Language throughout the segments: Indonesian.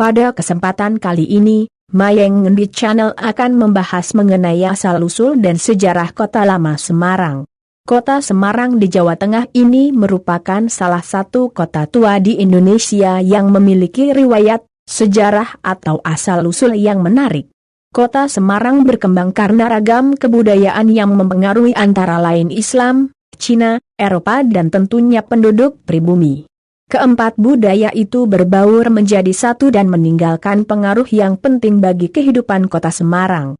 Pada kesempatan kali ini, Mayang Ngendi Channel akan membahas mengenai asal-usul dan sejarah Kota Lama Semarang. Kota Semarang di Jawa Tengah ini merupakan salah satu kota tua di Indonesia yang memiliki riwayat, sejarah atau asal-usul yang menarik. Kota Semarang berkembang karena ragam kebudayaan yang mempengaruhi antara lain Islam, Cina, Eropa dan tentunya penduduk pribumi. Keempat budaya itu berbaur menjadi satu dan meninggalkan pengaruh yang penting bagi kehidupan Kota Semarang.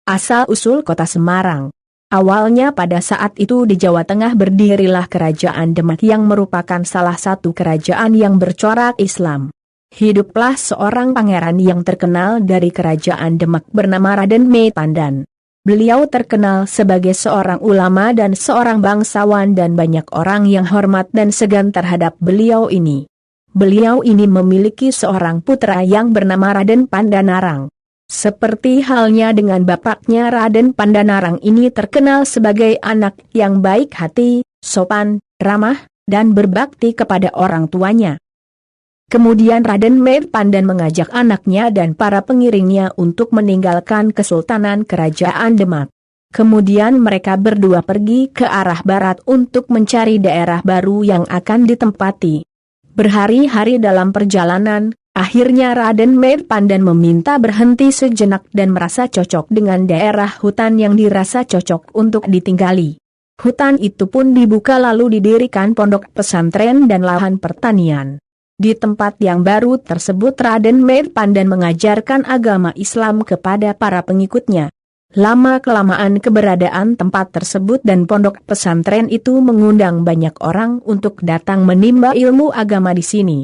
Asal-usul Kota Semarang. Awalnya pada saat itu di Jawa Tengah berdirilah Kerajaan Demak yang merupakan salah satu kerajaan yang bercorak Islam. Hiduplah seorang pangeran yang terkenal dari Kerajaan Demak bernama Raden Met Pandan. Beliau terkenal sebagai seorang ulama dan seorang bangsawan dan banyak orang yang hormat dan segan terhadap beliau ini. Beliau ini memiliki seorang putra yang bernama Raden Pandanarang. Seperti halnya dengan bapaknya, Raden Pandanarang ini terkenal sebagai anak yang baik hati, sopan, ramah, dan berbakti kepada orang tuanya. Kemudian Raden Met Pandan mengajak anaknya dan para pengiringnya untuk meninggalkan Kesultanan Kerajaan Demak. Kemudian mereka berdua pergi ke arah barat untuk mencari daerah baru yang akan ditempati. Berhari-hari dalam perjalanan, akhirnya Raden Met Pandan meminta berhenti sejenak dan merasa cocok dengan daerah hutan yang dirasa cocok untuk ditinggali. Hutan itu pun dibuka lalu didirikan pondok pesantren dan lahan pertanian. Di tempat yang baru tersebut Raden Met Pandan mengajarkan agama Islam kepada para pengikutnya. Lama-kelamaan keberadaan tempat tersebut dan pondok pesantren itu mengundang banyak orang untuk datang menimba ilmu agama di sini.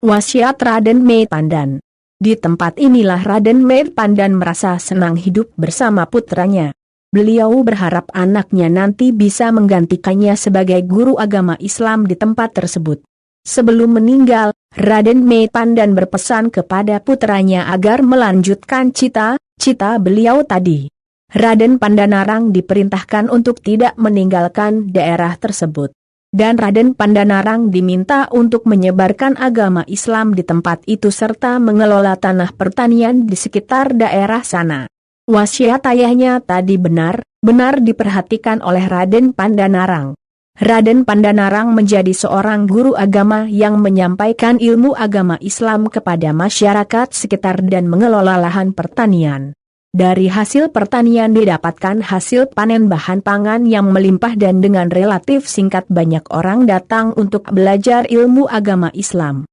Wasiat Raden Met Pandan. Di tempat inilah Raden Met Pandan merasa senang hidup bersama putranya. Beliau berharap anaknya nanti bisa menggantikannya sebagai guru agama Islam di tempat tersebut. Sebelum meninggal, Raden Met Pandan berpesan kepada putranya agar melanjutkan cita-cita beliau tadi. Raden Pandanarang diperintahkan untuk tidak meninggalkan daerah tersebut. Dan Raden Pandanarang diminta untuk menyebarkan agama Islam di tempat itu serta mengelola tanah pertanian di sekitar daerah sana. Wasiat ayahnya tadi benar-benar diperhatikan oleh Raden Pandanarang. Raden Pandanarang menjadi seorang guru agama yang menyampaikan ilmu agama Islam kepada masyarakat sekitar dan mengelola lahan pertanian. Dari hasil pertanian didapatkan hasil panen bahan pangan yang melimpah dan dengan relatif singkat banyak orang datang untuk belajar ilmu agama Islam.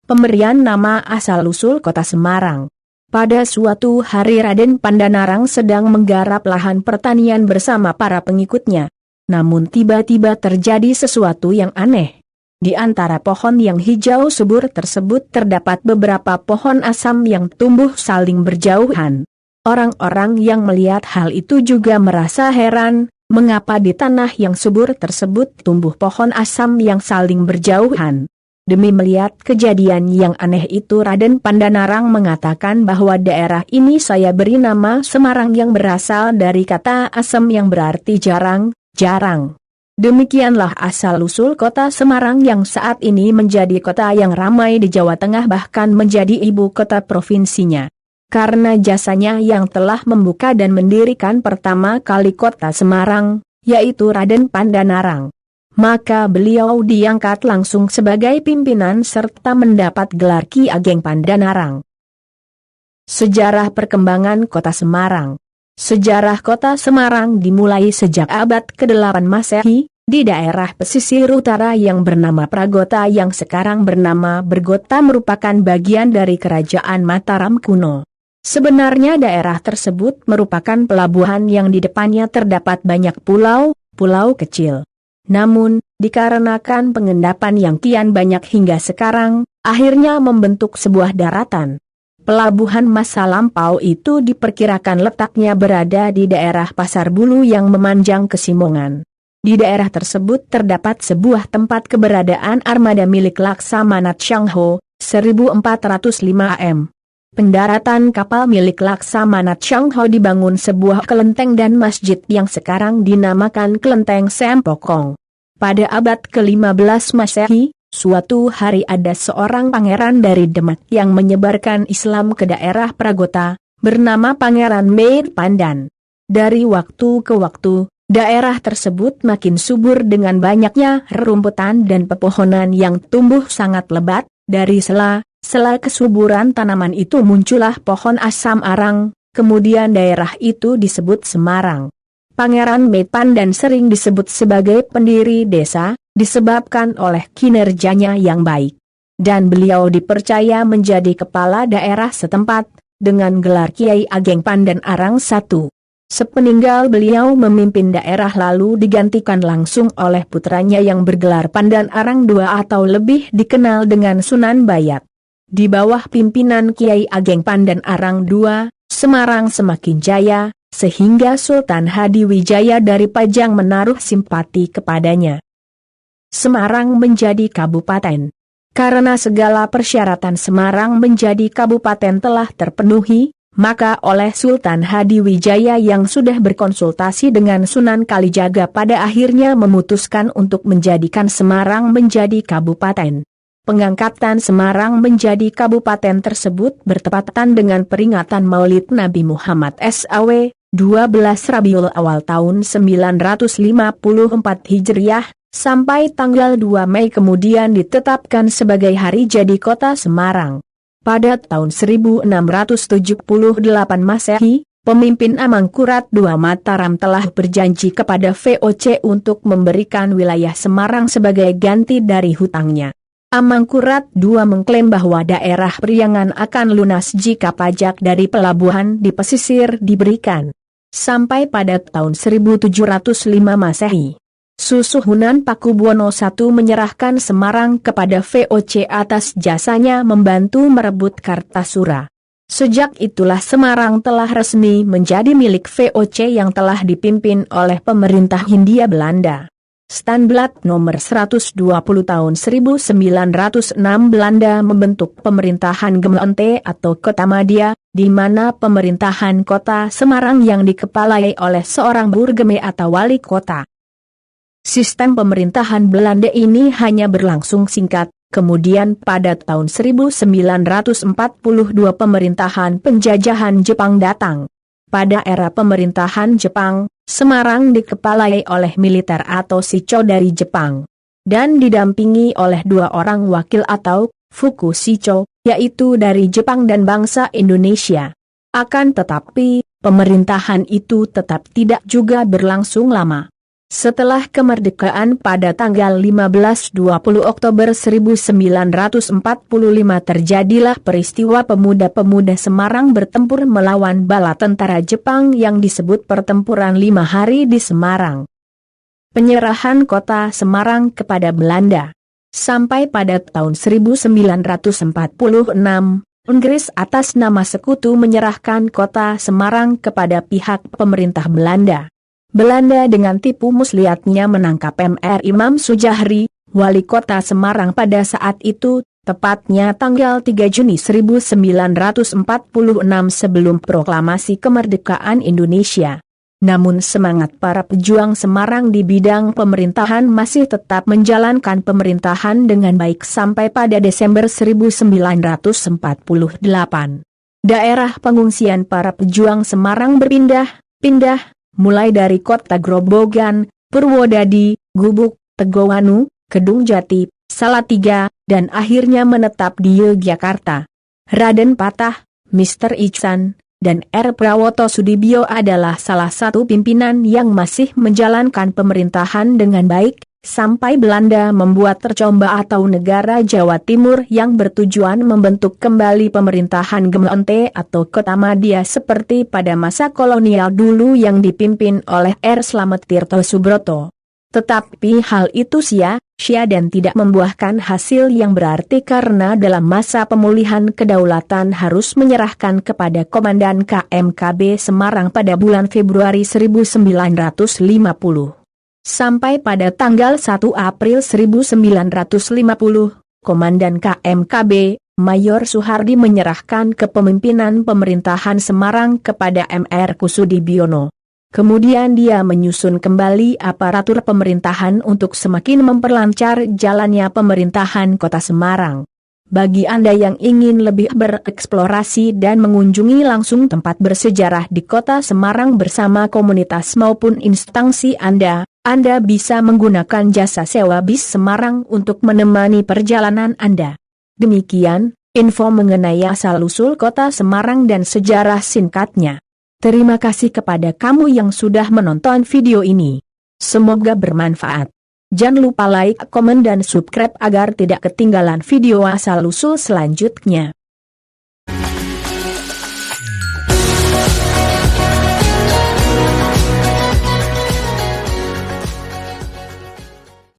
Pemberian nama asal-usul Kota Semarang. Pada suatu hari Raden Pandanarang sedang menggarap lahan pertanian bersama para pengikutnya. Namun tiba-tiba terjadi sesuatu yang aneh. Di antara pohon yang hijau subur tersebut terdapat beberapa pohon asam yang tumbuh saling berjauhan. Orang-orang yang melihat hal itu juga merasa heran, mengapa di tanah yang subur tersebut tumbuh pohon asam yang saling berjauhan. Demi melihat kejadian yang aneh itu Raden Pandanarang mengatakan bahwa daerah ini saya beri nama Semarang yang berasal dari kata asam yang berarti jarang. Demikianlah asal-usul Kota Semarang yang saat ini menjadi kota yang ramai di Jawa Tengah bahkan menjadi ibu kota provinsinya. Karena jasanya yang telah membuka dan mendirikan pertama kali Kota Semarang, yaitu Raden Pandanarang. Maka beliau diangkat langsung sebagai pimpinan serta mendapat gelar Ki Ageng Pandanarang. Sejarah perkembangan Kota Semarang. Sejarah Kota Semarang dimulai sejak abad ke-8 Masehi, di daerah pesisir utara yang bernama Pragota yang sekarang bernama Bergota merupakan bagian dari Kerajaan Mataram kuno. Sebenarnya daerah tersebut merupakan pelabuhan yang di depannya terdapat banyak pulau kecil. Namun, dikarenakan pengendapan yang kian banyak hingga sekarang, akhirnya membentuk sebuah daratan. Pelabuhan masa lampau itu diperkirakan letaknya berada di daerah Pasar Bulu yang memanjang ke Simongan. Di daerah tersebut terdapat sebuah tempat keberadaan armada milik Laksamana Tiongho, 1405 am. Pendaratan kapal milik Laksamana Tiongho dibangun sebuah kelenteng dan masjid yang sekarang dinamakan Kelenteng Sempokong. Pada abad ke-15 Masehi, Suatu hari ada seorang pangeran dari Demak yang menyebarkan Islam ke daerah Pragota, bernama Pangeran Meir Pandan. Dari waktu ke waktu, daerah tersebut makin subur dengan banyaknya rerumputan dan pepohonan yang tumbuh sangat lebat. Dari sela kesuburan tanaman itu muncullah pohon asam arang, kemudian daerah itu disebut Semarang. Pangeran Meir Pandan sering disebut sebagai pendiri desa, disebabkan oleh kinerjanya yang baik. Dan beliau dipercaya menjadi kepala daerah setempat, dengan gelar Kiai Ageng Pandan Arang I. Sepeninggal beliau memimpin daerah lalu digantikan langsung oleh putranya yang bergelar Pandan Arang II atau lebih dikenal dengan Sunan Bayat. Di bawah pimpinan Kiai Ageng Pandan Arang II, Semarang semakin jaya, sehingga Sultan Hadiwijaya dari Pajang menaruh simpati kepadanya. Semarang menjadi kabupaten. Karena segala persyaratan Semarang menjadi kabupaten telah terpenuhi, maka oleh Sultan Hadiwijaya yang sudah berkonsultasi dengan Sunan Kalijaga pada akhirnya memutuskan untuk menjadikan Semarang menjadi kabupaten. Pengangkatan Semarang menjadi kabupaten tersebut bertepatan dengan peringatan Maulid Nabi Muhammad SAW, 12 Rabiul Awal tahun 954 Hijriah, sampai tanggal 2 Mei kemudian ditetapkan sebagai hari jadi kota Semarang. Pada tahun 1678 Masehi, pemimpin Amangkurat II Mataram telah berjanji kepada VOC untuk memberikan wilayah Semarang sebagai ganti dari hutangnya. Amangkurat II mengklaim bahwa daerah Priangan akan lunas jika pajak dari pelabuhan di pesisir diberikan. Sampai pada tahun 1705 Masehi, Susuhunan Pakubuwono I menyerahkan Semarang kepada VOC atas jasanya membantu merebut Kartasura. Sejak itulah Semarang telah resmi menjadi milik VOC yang telah dipimpin oleh pemerintah Hindia Belanda. Standblad nomor 120 tahun 1906 Belanda membentuk pemerintahan Gemeente atau Kota Madya, di mana pemerintahan kota Semarang yang dikepalai oleh seorang burgeme atau wali kota. Sistem pemerintahan Belanda ini hanya berlangsung singkat, kemudian pada tahun 1942 pemerintahan penjajahan Jepang datang. Pada era pemerintahan Jepang, Semarang dikepalai oleh militer atau Shicho dari Jepang, dan didampingi oleh dua orang wakil atau Fuku Shicho, yaitu dari Jepang dan bangsa Indonesia. Akan tetapi, pemerintahan itu tetap tidak juga berlangsung lama. Setelah kemerdekaan pada tanggal 15-20 Oktober 1945 terjadilah peristiwa pemuda-pemuda Semarang bertempur melawan bala tentara Jepang yang disebut Pertempuran 5 Hari di Semarang. Penyerahan kota Semarang kepada Belanda. Sampai pada tahun 1946, Inggris atas nama sekutu menyerahkan kota Semarang kepada pihak pemerintah Belanda. Belanda dengan tipu muslihatnya menangkap Mr. Imam Sujahri, wali kota Semarang pada saat itu, tepatnya tanggal 3 Juni 1946 sebelum proklamasi kemerdekaan Indonesia. Namun semangat para pejuang Semarang di bidang pemerintahan masih tetap menjalankan pemerintahan dengan baik sampai pada Desember 1948. Daerah pengungsian para pejuang Semarang berpindah-pindah, mulai dari kota Grobogan, Purwodadi, Gubuk, Tegowanu, Kedung Jati, Salatiga, dan akhirnya menetap di Yogyakarta. Raden Patah, Mr. Iksan, dan R. Prawoto Sudibyo adalah salah satu pimpinan yang masih menjalankan pemerintahan dengan baik, sampai Belanda membuat tercomba atau negara Jawa Timur yang bertujuan membentuk kembali pemerintahan Gemeente atau Kota Madya seperti pada masa kolonial dulu yang dipimpin oleh R. Slamet Tirto Subroto. Tetapi hal itu sia-sia dan tidak membuahkan hasil yang berarti karena dalam masa pemulihan kedaulatan harus menyerahkan kepada Komandan KMKB Semarang pada bulan Februari 1950. Sampai pada tanggal 1 April 1950, Komandan KMKB, Mayor Suhardi menyerahkan kepemimpinan pemerintahan Semarang kepada Mr. Kusudibyono. Kemudian dia menyusun kembali aparatur pemerintahan untuk semakin memperlancar jalannya pemerintahan Kota Semarang. Bagi Anda yang ingin lebih bereksplorasi dan mengunjungi langsung tempat bersejarah di Kota Semarang bersama komunitas maupun instansi Anda bisa menggunakan jasa sewa bis Semarang untuk menemani perjalanan Anda. Demikian info mengenai asal-usul Kota Semarang dan sejarah singkatnya. Terima kasih kepada kamu yang sudah menonton video ini. Semoga bermanfaat. Jangan lupa like, komen dan subscribe agar tidak ketinggalan video asal-usul selanjutnya.